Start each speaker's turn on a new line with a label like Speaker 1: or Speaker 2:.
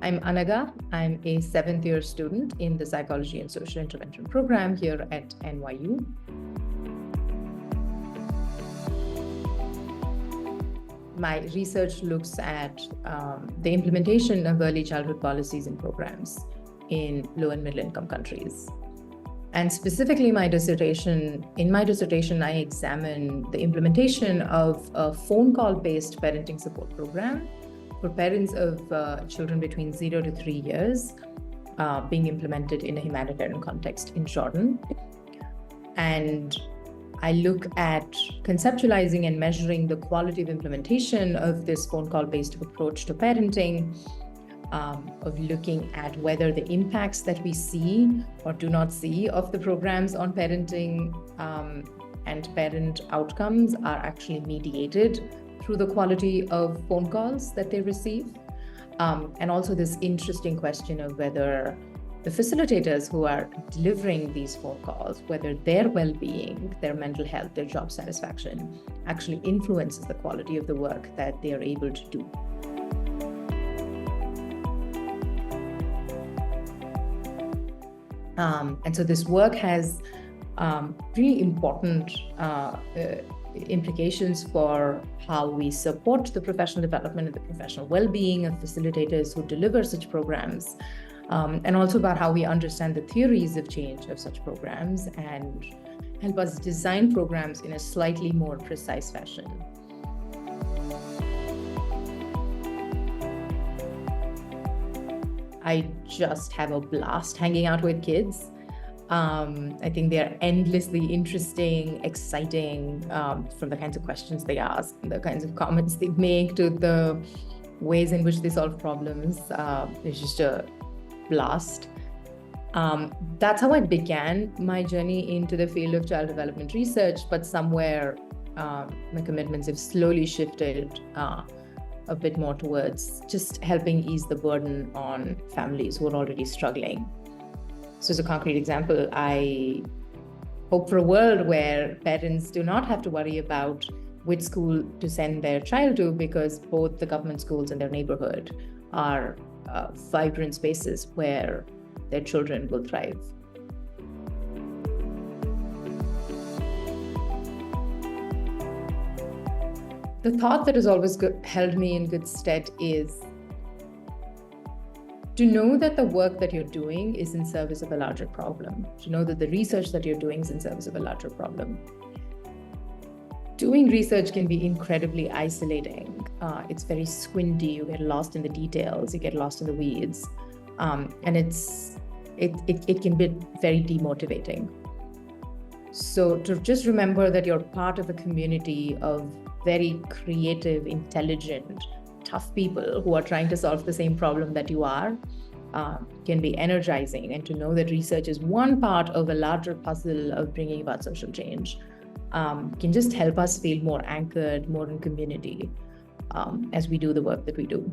Speaker 1: I'm Anaga. I'm a 7th-year student in the Psychology and Social Intervention program here at NYU. My research looks at the implementation of early childhood policies and programs in low and middle income countries. And specifically in my dissertation, I examine the implementation of a phone call-based parenting support program for parents of children between 0 to 3 years being implemented in a humanitarian context in Jordan. And I look at conceptualizing and measuring the quality of implementation of this phone call-based approach to parenting, of looking at whether the impacts that we see or do not see of the programs on parenting and parent outcomes are actually mediated through the quality of phone calls that they receive. And also this interesting question of whether the facilitators who are delivering these phone calls, whether their well-being, their mental health, their job satisfaction actually influences the quality of the work that they are able to do. And so this work has really important implications for how we support the professional development and the professional well-being of facilitators who deliver such programs, and also about how we understand the theories of change of such programs and help us design programs in a slightly more precise fashion. I just have a blast hanging out with kids. I think they're endlessly interesting, exciting, from the kinds of questions they ask, the kinds of comments they make, to the ways in which they solve problems. It's just a blast. That's how I began my journey into the field of child development research, but somewhere my commitments have slowly shifted a bit more towards just helping ease the burden on families who are already struggling. So as a concrete example, I hope for a world where parents do not have to worry about which school to send their child to, because both the government schools and their neighborhood are vibrant spaces where their children will thrive. The thought that has always held me in good stead is to know that the work that you're doing is in service of a larger problem, to know that the research that you're doing is in service of a larger problem. Doing research can be incredibly isolating. It's very squinty, you get lost in the details, you get lost in the weeds, and it can be very demotivating. So to just remember that you're part of a community of very creative, intelligent, tough people who are trying to solve the same problem that you are can be energizing. And to know that research is one part of a larger puzzle of bringing about social change can just help us feel more anchored, more in community as we do the work that we do.